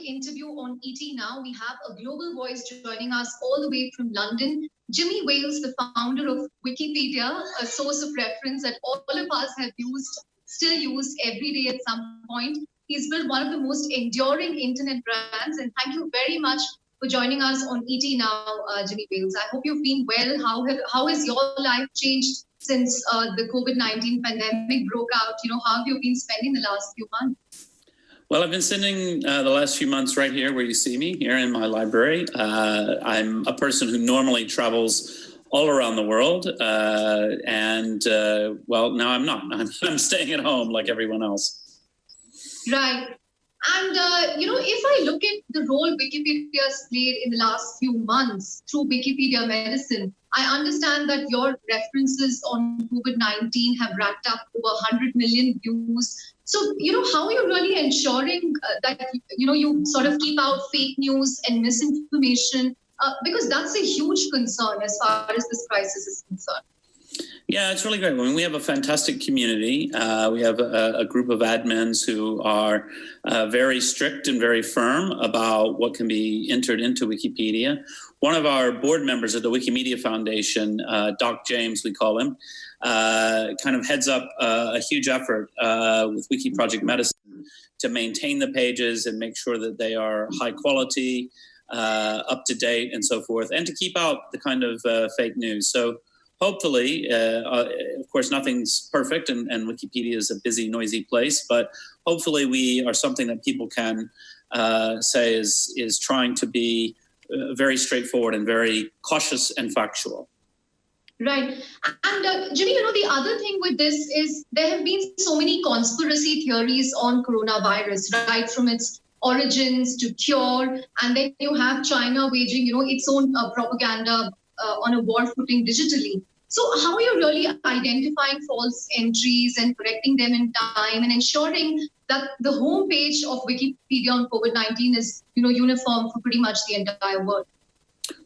interview on ET Now. We have a global voice joining us all the way from London. Jimmy Wales, the founder of Wikipedia, a source of reference that all of us have still use every day at some point. He's built one of the most enduring internet brands. And thank you very much for joining us on ET Now, Jimmy Wales. I hope you've been well. How has your life changed since the COVID-19 pandemic broke out? How have you been spending the last few months? Well, I've been spending the last few months right here where you see me, here in my library. I'm a person who normally travels all around the world. Well, now I'm not. I'm staying at home like everyone else. Right. And, if I look at the role Wikipedia has played in the last few months through Wikipedia Medicine, I understand that your references on COVID-19 have racked up over 100 million views. So, how are you really ensuring that, you sort of keep out fake news and misinformation? Because that's a huge concern as far as this crisis is concerned. Yeah, it's really great. I mean, we have a fantastic community. We have a group of admins who are very strict and very firm about what can be entered into Wikipedia. One of our board members of the Wikimedia Foundation, Doc James, we call him, kind of heads up a huge effort with Wiki Project Medicine to maintain the pages and make sure that they are high quality, up to date, and so forth, and to keep out the kind of fake news. So hopefully, of course, nothing's perfect, and Wikipedia is a busy, noisy place, but hopefully we are something that people can say is trying to be very straightforward and very cautious and factual. Right. And Jimmy, the other thing with this is there have been so many conspiracy theories on coronavirus, right, from its origins to cure. And then you have China waging, its own propaganda on a war footing digitally. So how are you really identifying false entries and correcting them in time and ensuring that the homepage of Wikipedia on COVID-19 is, uniform for pretty much the entire world?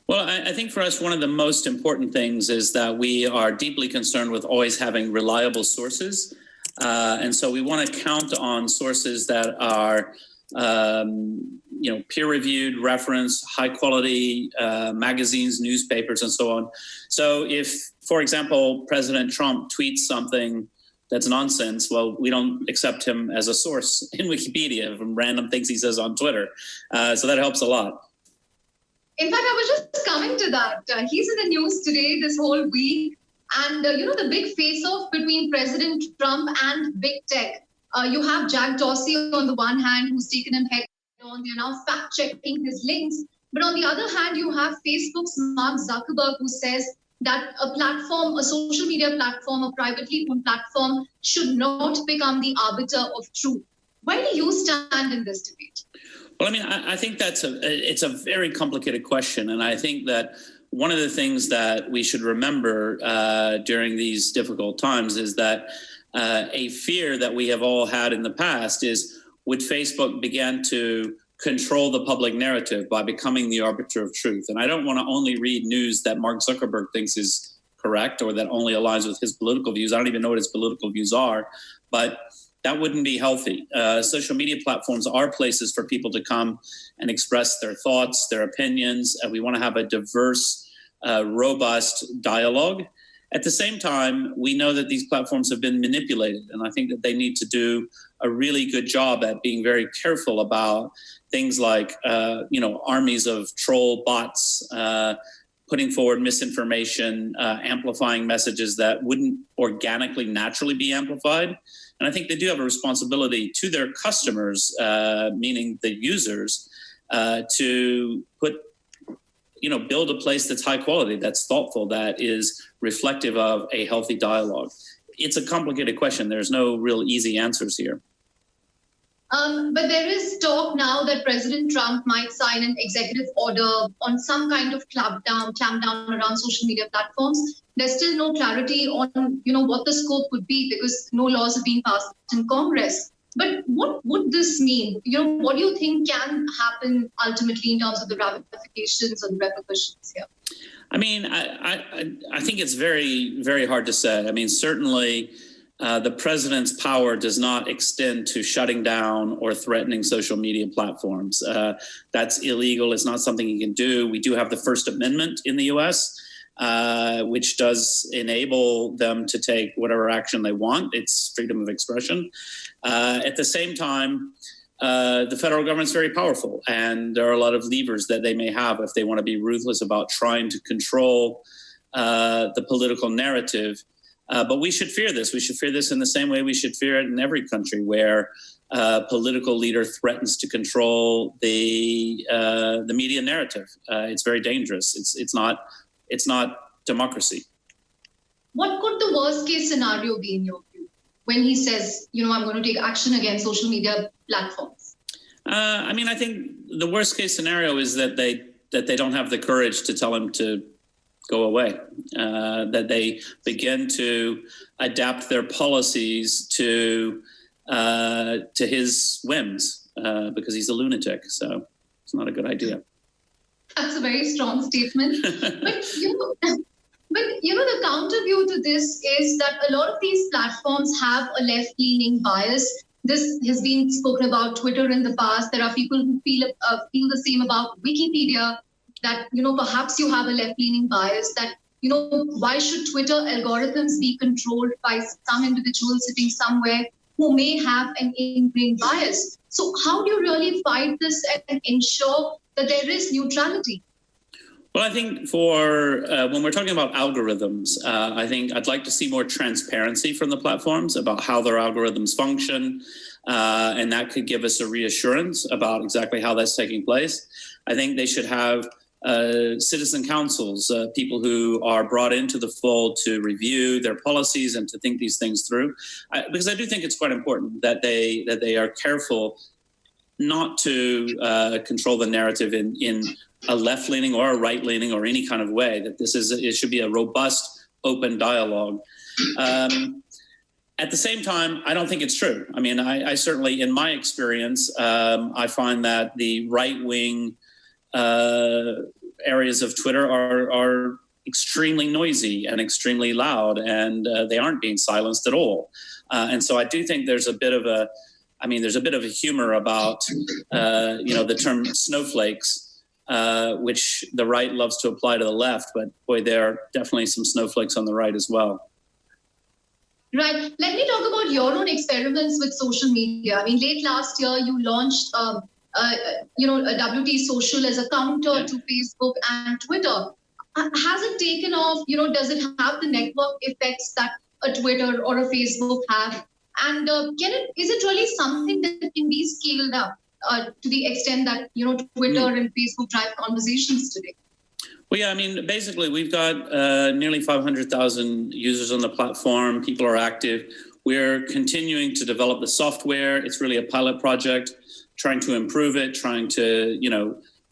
Well, I think for us, one of the most important things is that we are deeply concerned with always having reliable sources. And so we want to count on sources that are peer-reviewed, reference, high-quality magazines, newspapers, and so on. So if, for example, President Trump tweets something that's nonsense, well, we don't accept him as a source in Wikipedia from random things he says on Twitter. So that helps a lot. In fact, I was just coming to that. He's in the news today, this whole week. And, the big face-off between President Trump and big tech. You have Jack Dorsey on the one hand, who's taken him head on. They're now fact-checking his links. But on the other hand, you have Facebook's Mark Zuckerberg, who says that a social media platform, a privately owned platform, should not become the arbiter of truth. Where do you stand in this debate? Well, I mean, I think it's a very complicated question. And I think that one of the things that we should remember during these difficult times is that a fear that we have all had in the past is, would Facebook begin to control the public narrative by becoming the arbiter of truth? And I don't want to only read news that Mark Zuckerberg thinks is correct or that only aligns with his political views. I don't even know what his political views are, but that wouldn't be healthy. Social media platforms are places for people to come and express their thoughts, their opinions, and we want to have a diverse, robust dialogue. At the same time, we know that these platforms have been manipulated, and I think that they need to do a really good job at being very careful about things like, armies of troll bots, putting forward misinformation, amplifying messages that wouldn't organically, naturally be amplified. And I think they do have a responsibility to their customers, meaning the users, to build a place that's high quality, that's thoughtful, that is reflective of a healthy dialogue. It's a complicated question. There's no real easy answers here. But there is talk now that President Trump might sign an executive order on some kind of clampdown around social media platforms. There's still no clarity on, what the scope would be because no laws have been passed in Congress. But what would this mean? What do you think can happen ultimately in terms of the ramifications or the repercussions here? I mean, I think it's very, very hard to say. I mean, certainly the president's power does not extend to shutting down or threatening social media platforms. That's illegal. It's not something he can do. We do have the First Amendment in the US, which does enable them to take whatever action they want. It's freedom of expression. At the same time, the federal government's very powerful, and there are a lot of levers that they may have if they want to be ruthless about trying to control the political narrative. But we should fear this. We should fear this in the same way we should fear it in every country where a political leader threatens to control the media narrative. It's very dangerous. It's not democracy. What could the worst case scenario be in your view when he says, I'm going to take action against social media platforms? I mean, I think the worst case scenario is that they don't have the courage to tell him to go away, that they begin to adapt their policies to his whims, because he's a lunatic. So it's not a good idea. That's a very strong statement. But the counter view to this is that a lot of these platforms have a left-leaning bias. This has been spoken about Twitter in the past. There are people who feel the same about Wikipedia, that, perhaps you have a left-leaning bias, that, why should Twitter algorithms be controlled by some individual sitting somewhere who may have an ingrained bias? So how do you really fight this and ensure that there is neutrality? Well, I think for when we're talking about algorithms, I think I'd like to see more transparency from the platforms about how their algorithms function, and that could give us a reassurance about exactly how that's taking place. I think they should have citizen councils, people who are brought into the fold to review their policies and to think these things through, because I do think it's quite important that they are careful not to control the narrative in a left-leaning or a right-leaning or any kind of way. That it should be a robust, open dialogue. At the same time, I don't think it's true. I mean, I certainly, in my experience, I find that the right-wing areas of Twitter are extremely noisy and extremely loud, and they aren't being silenced at all. And so I do think there's a bit of a humor about, the term snowflakes, which the right loves to apply to the left, but boy, there are definitely some snowflakes on the right as well. Right. Let me talk about your own experiments with social media. I mean, late last year, you launched a WT Social as a counter to Facebook and Twitter. Has it taken off? Does it have the network effects that a Twitter or a Facebook have? And is it really something that can be scaled up to the extent that, Twitter and Facebook drive conversations today? Well, yeah, I mean, basically, we've got nearly 500,000 users on the platform. People are active. We're continuing to develop the software. It's really a pilot project, trying to improve it, trying to,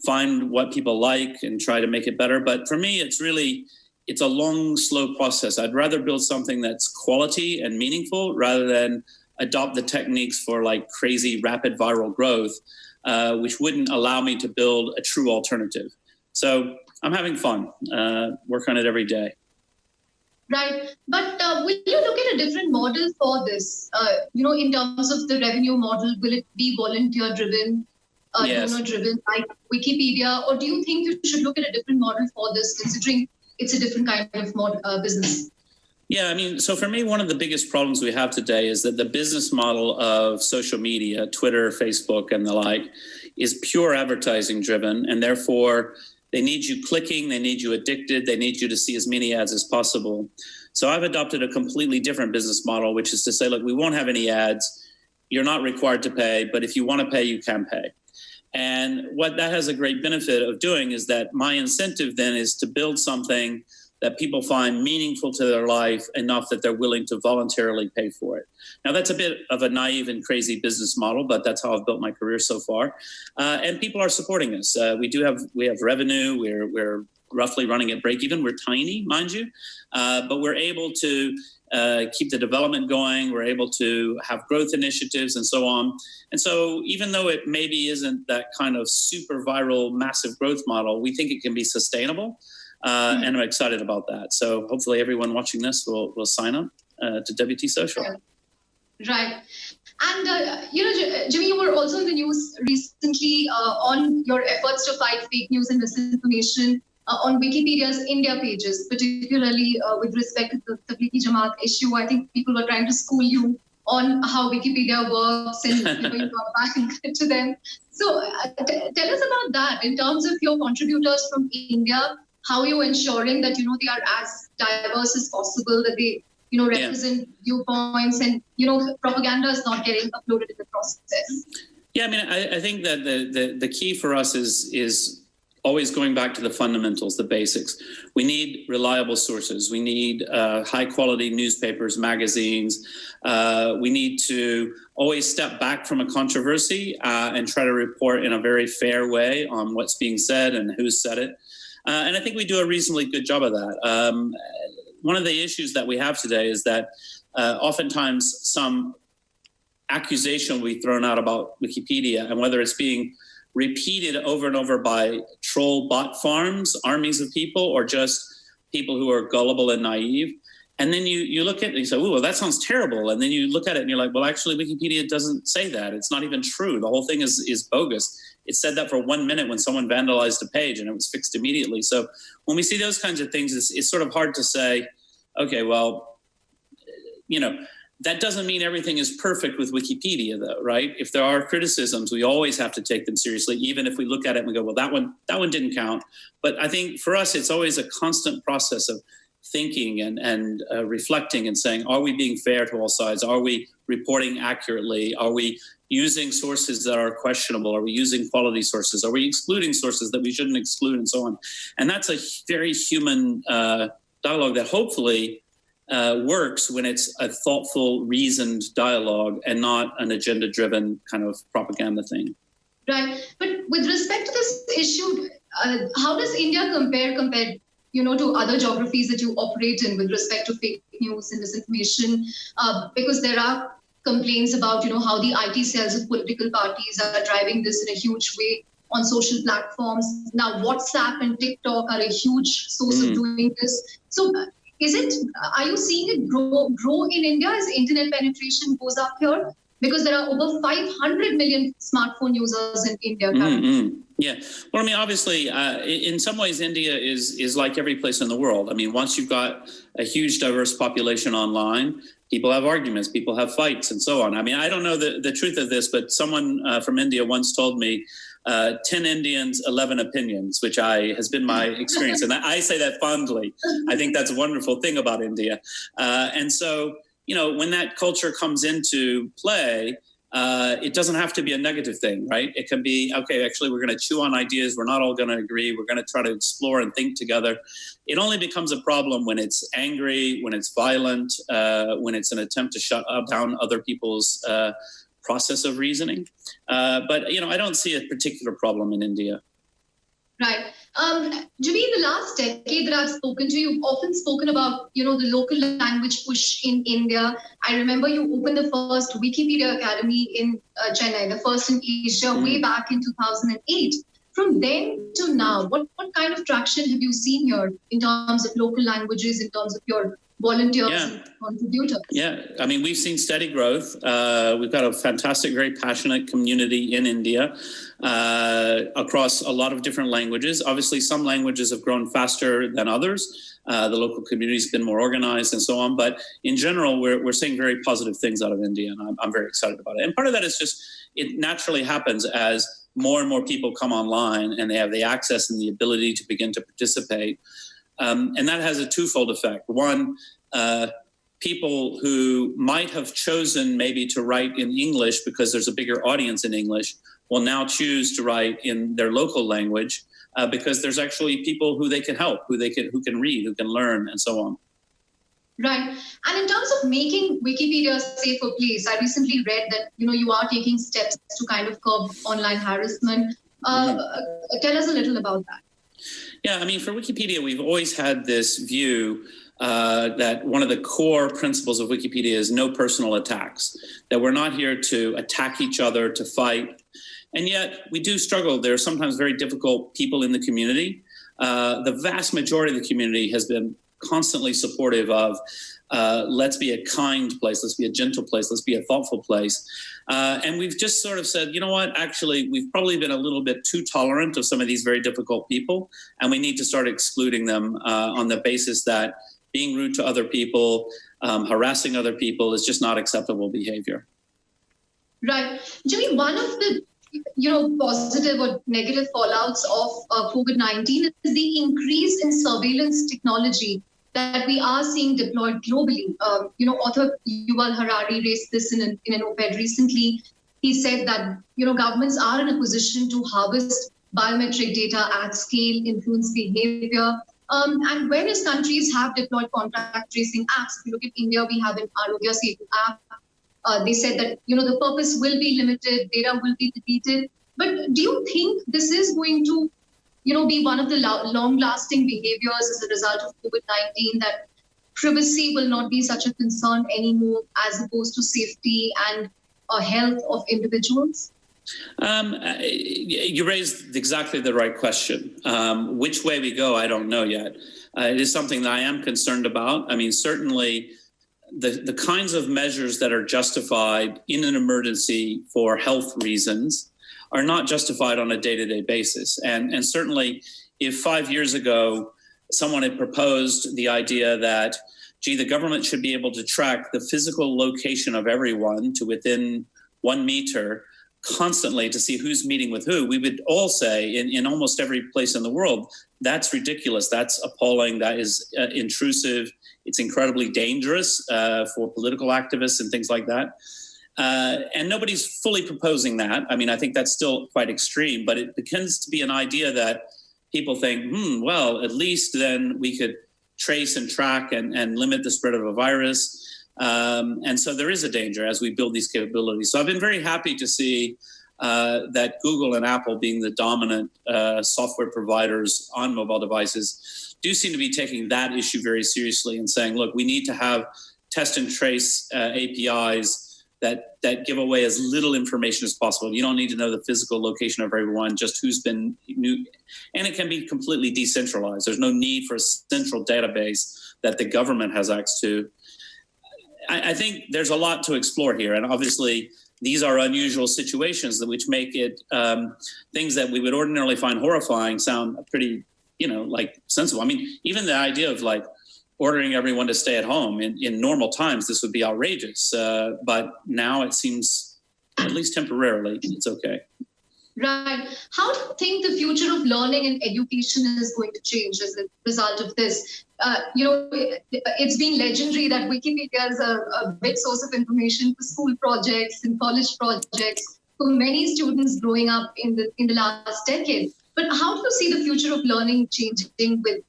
find what people like and try to make it better. But for me, it's a long, slow process. I'd rather build something that's quality and meaningful rather than adopt the techniques for like crazy rapid viral growth, which wouldn't allow me to build a true alternative. So I'm having fun, work on it every day. Right. But will you look at a different model for this? In terms of the revenue model, will it be volunteer-driven, Yes. donor-driven like Wikipedia? Or do you think you should look at a different model for this, considering it's a different kind of business? Yeah, I mean, so for me, one of the biggest problems we have today is that the business model of social media, Twitter, Facebook, and the like, is pure advertising driven, and therefore they need you clicking, they need you addicted, they need you to see as many ads as possible. So I've adopted a completely different business model, which is to say, look, we won't have any ads. You're not required to pay, but if you want to pay, you can pay. And what that has a great benefit of doing is that my incentive then is to build something that people find meaningful to their life enough that they're willing to voluntarily pay for it. Now, that's a bit of a naive and crazy business model, but that's how I've built my career so far. And people are supporting us. We have revenue. We're roughly running at break even. We're tiny, mind you, but we're able to keep the development going. We're able to have growth initiatives and so on. And so even though it maybe isn't that kind of super viral, massive growth model, we think it can be sustainable. And I'm excited about that. So hopefully everyone watching this will sign up to WT Social. Right. And, Jimmy, you were also in the news recently on your efforts to fight fake news and misinformation on Wikipedia's India pages, particularly with respect to the Tablighi Jamaat issue. I think people were trying to school you on how Wikipedia works and you got back into them. So tell us about that in terms of your contributors from India. How are you ensuring that, they are as diverse as possible, that they, represent viewpoints and, propaganda is not getting uploaded in the process? Yeah, I mean, I think that the key for us is always going back to the fundamentals, the basics. We need reliable sources. We need high quality newspapers, magazines. We need to always step back from a controversy and try to report in a very fair way on what's being said and who said it. And I think we do a reasonably good job of that. One of the issues that we have today is that oftentimes some accusation will be thrown out about Wikipedia, and whether it's being repeated over and over by troll bot farms, armies of people, or just people who are gullible and naive. And then you look at it and you say, oh, well, that sounds terrible. And then you look at it and you're like, well, actually, Wikipedia doesn't say that. It's not even true. The whole thing is bogus. It said that for 1 minute when someone vandalized a page and it was fixed immediately. So when we see those kinds of things, it's sort of hard to say, okay, well, that doesn't mean everything is perfect with Wikipedia, though, right? If there are criticisms, we always have to take them seriously, even if we look at it and we go, well, that one didn't count. But I think for us, it's always a constant process of thinking and reflecting and saying, are we being fair to all sides? Are we reporting accurately? Are we using sources that are questionable? Are we using quality sources? Are we excluding sources that we shouldn't exclude, and so on? And that's a very human dialogue that hopefully works when it's a thoughtful, reasoned dialogue and not an agenda-driven kind of propaganda thing. Right. But with respect to this issue, how does India compare, to other geographies that you operate in with respect to fake news and misinformation? Because there are complaints about, how the IT cells of political parties are driving this in a huge way on social platforms. Now, WhatsApp and TikTok are a huge source of doing this. So are you seeing it grow in India as internet penetration goes up here? Because there are over 500 million smartphone users in India currently. Yeah. Well, I mean, obviously, in some ways, India is like every place in the world. I mean, once you've got a huge, diverse population online, people have arguments, people have fights, and so on. I mean, I don't know the truth of this, but someone from India once told me, 10 Indians, 11 opinions, which has been my experience. And I say that fondly. I think that's a wonderful thing about India. And so, when that culture comes into play, it doesn't have to be a negative thing, right? It can be, okay, actually, we're going to chew on ideas. We're not all going to agree. We're going to try to explore and think together. It only becomes a problem when it's angry, when it's violent, when it's an attempt to shut down other people's process of reasoning. But, I don't see a particular problem in India. Right. Jimmy, in the last decade that I've spoken to you, you've often spoken about, the local language push in India. I remember you opened the first Wikipedia Academy in Chennai, the first in Asia, way back in 2008. From then to now, what kind of traction have you seen here in terms of local languages, in terms of your volunteers and contributors? Yeah, I mean, we've seen steady growth. We've got a fantastic, very passionate community in India across a lot of different languages. Obviously, some languages have grown faster than others. The local community's been more organized and so on. But in general, we're seeing very positive things out of India, and I'm very excited about it. And part of that is just, it naturally happens as more and more people come online and they have the access and the ability to begin to participate. And that has a twofold effect. One, people who might have chosen maybe to write in English because there's a bigger audience in English will now choose to write in their local language because there's actually people who they can help, who can read, who can learn, and so on. Right. And in terms of making Wikipedia a safer place, I recently read that, you are taking steps to kind of curb online harassment. Tell us a little about that. Yeah, I mean, for Wikipedia, we've always had this view that one of the core principles of Wikipedia is no personal attacks, that we're not here to attack each other, to fight. And yet we do struggle. There are sometimes very difficult people in the community. The vast majority of the community has been constantly supportive of let's be a kind place, let's be a gentle place, let's be a thoughtful place. And we've just sort of said, you know what, actually, we've probably been a little bit too tolerant of some of these very difficult people, and we need to start excluding them on the basis that being rude to other people, harassing other people is just not acceptable behavior. Right. Jimmy, one of the positive or negative fallouts of COVID-19 is the increase in surveillance technology that we are seeing deployed globally. Author Yuval Harari raised this in an op-ed recently. He said that, governments are in a position to harvest biometric data at scale, influence behavior. And various countries have deployed contact tracing apps. If you look at India, we have an Arogya Setu app. They said that, the purpose will be limited, data will be deleted. But do you think this is going to, be one of the long-lasting behaviors as a result of COVID-19, that privacy will not be such a concern anymore as opposed to safety and health of individuals? You raised exactly the right question. Which way we go, I don't know yet. It is something that I am concerned about. I mean, certainly the kinds of measures that are justified in an emergency for health reasons are not justified on a day-to-day basis. And certainly if 5 years ago, someone had proposed the idea that, gee, the government should be able to track the physical location of everyone to within 1 meter constantly to see who's meeting with who, we would all say in almost every place in the world, that's ridiculous, that's appalling, that is intrusive, it's incredibly dangerous for political activists and things like that. And nobody's fully proposing that. I mean, I think that's still quite extreme, but it begins to be an idea that people think, well, at least then we could trace and track and limit the spread of a virus. And so there is a danger as we build these capabilities. So I've been very happy to see that Google and Apple, being the dominant software providers on mobile devices, do seem to be taking that issue very seriously and saying, look, we need to have test and trace APIs that give away as little information as possible. You don't need to know the physical location of everyone, just who's been new. And it can be completely decentralized. There's no need for a central database that the government has access to. I think there's a lot to explore here. And obviously, these are unusual situations which make it things that we would ordinarily find horrifying sound pretty, like sensible. I mean, even the idea of like ordering everyone to stay at home in normal times, this would be outrageous. But now it seems, at least temporarily, it's okay. Right. How do you think the future of learning and education is going to change as a result of this? It's been legendary that Wikipedia is a big source of information for school projects and college projects for many students growing up in the last decade. But how do you see the future of learning changing with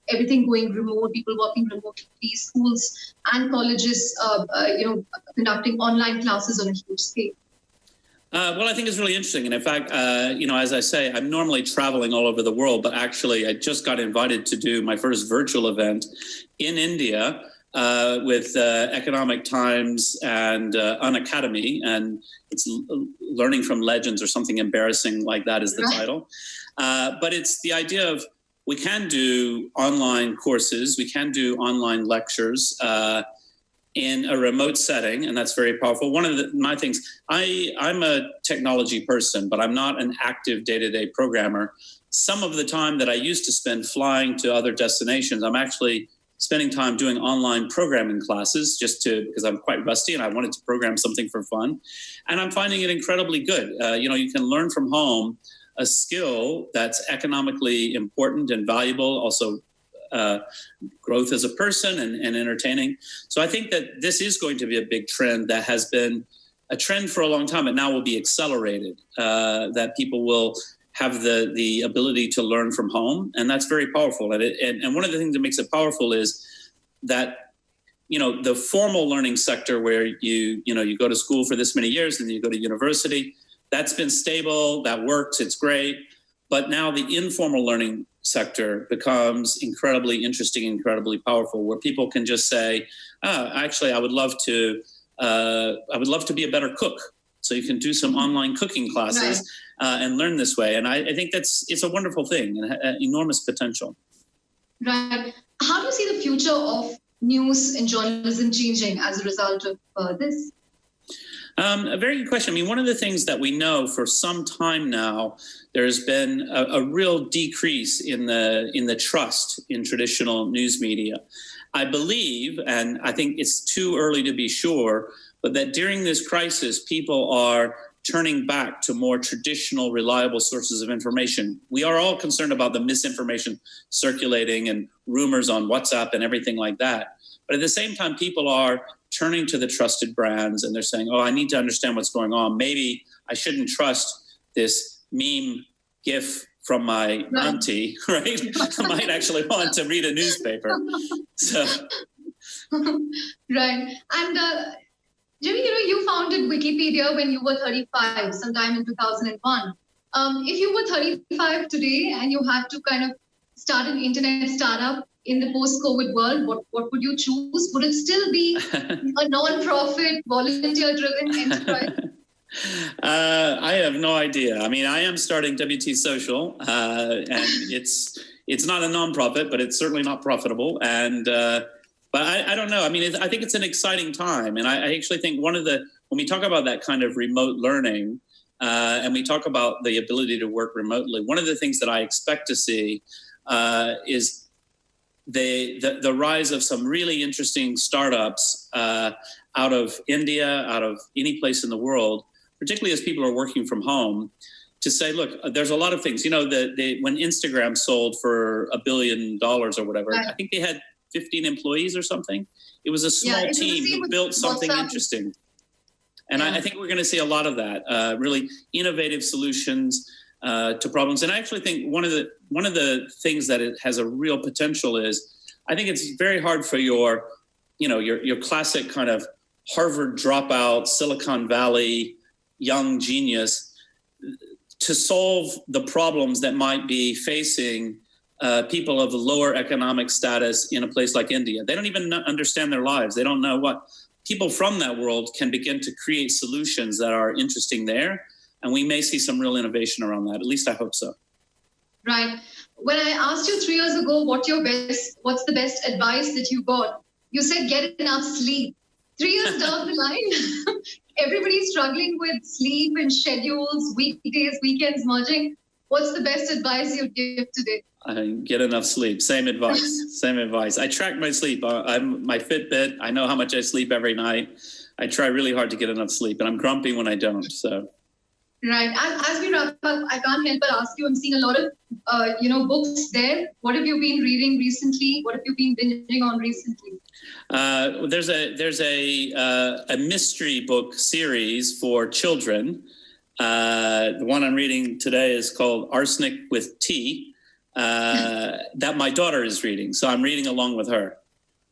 everything going remote, people working remotely, schools and colleges, conducting online classes on a huge scale? Well, I think it's really interesting. And in fact, as I say, I'm normally traveling all over the world, but actually I just got invited to do my first virtual event in India with Economic Times and Unacademy. And it's Learning from Legends or something embarrassing like that is the title. But it's the idea of we can do online courses, we can do online lectures, in a remote setting, and that's very powerful. One of my things, I'm a technology person, but I'm not an active day-to-day programmer. Some of the time that I used to spend flying to other destinations, I'm actually spending time doing online programming classes because I'm quite rusty and I wanted to program something for fun. And I'm finding it incredibly good. You can learn from home a skill that's economically important and valuable, also growth as a person and entertaining. So I think that this is going to be a big trend that has been a trend for a long time, and now will be accelerated, that people will have the ability to learn from home. And that's very powerful. And one of the things that makes it powerful is that, the formal learning sector where you go to school for this many years and then you go to university, that's been stable, that works, it's great. But now the informal learning sector becomes incredibly interesting, incredibly powerful, where people can just say, actually, I would love to be a better cook. So you can do some online cooking classes and learn this way. And I think it's a wonderful thing and enormous potential. Right. How do you see the future of news and journalism changing as a result of this? A very good question. I mean, one of the things that we know for some time now, there's been a real decrease in the trust in traditional news media. I believe, and I think it's too early to be sure, but that during this crisis, people are turning back to more traditional, reliable sources of information. We are all concerned about the misinformation circulating and rumors on WhatsApp and everything like that. But at the same time, people are turning to the trusted brands and they're saying, oh, I need to understand what's going on. Maybe I shouldn't trust this meme GIF from my auntie, right? I might actually want to read a newspaper. So, right. And Jimmy, you founded Wikipedia when you were 35, sometime in 2001. If you were 35 today and you had to kind of start an internet startup in the post-COVID world, what would you choose? Would it still be a non-profit, volunteer-driven enterprise? I have no idea. I mean, I am starting WT Social, and it's not a non-profit, but it's certainly not profitable. And but I don't know. I mean, I think it's an exciting time, and I actually think when we talk about that kind of remote learning, and we talk about the ability to work remotely, one of the things that I expect to see is the rise of some really interesting startups out of India, out of any place in the world, particularly as people are working from home, to say, look, there's a lot of things. When Instagram sold for $1 billion or whatever, right. I think they had 15 employees or something. It was a small team who built something interesting. And I think we're going to see a lot of that, really innovative solutions to problems. And I actually think one of the things that it has a real potential is, I think it's very hard for your classic kind of Harvard dropout, Silicon Valley young genius to solve the problems that might be facing people of lower economic status in a place like India. They don't even understand their lives. They don't know what people from that world can begin to create solutions that are interesting there. And we may see some real innovation around that. At least I hope so. Right. When I asked you 3 years ago what's the best advice that you got, you said get enough sleep. 3 years down the line, everybody's struggling with sleep and schedules, weekdays, weekends merging. What's the best advice you'd give today? Get enough sleep. Same advice. Same advice. I track my sleep. I'm my Fitbit. I know how much I sleep every night. I try really hard to get enough sleep, and I'm grumpy when I don't. So. Right. As we wrap up, I can't help but ask you, I'm seeing a lot of, books there. What have you been reading recently? What have you been binging on recently? There's a mystery book series for children. The one I'm reading today is called Arsenic with Tea, that my daughter is reading. So I'm reading along with her.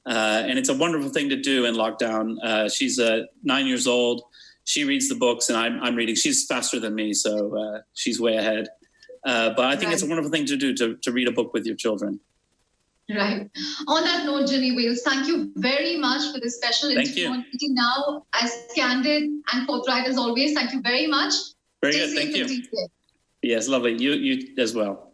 And it's a wonderful thing to do in lockdown. She's 9 years old. She reads the books and I'm reading. She's faster than me, so she's way ahead. But I think it's a wonderful thing to do, to read a book with your children. Right. On that note, Jimmy Wales, thank you very much for this special interview on Eating Now. As candid and forthright as always, thank you very much. Very good. Thank you. Yes, lovely. You as well.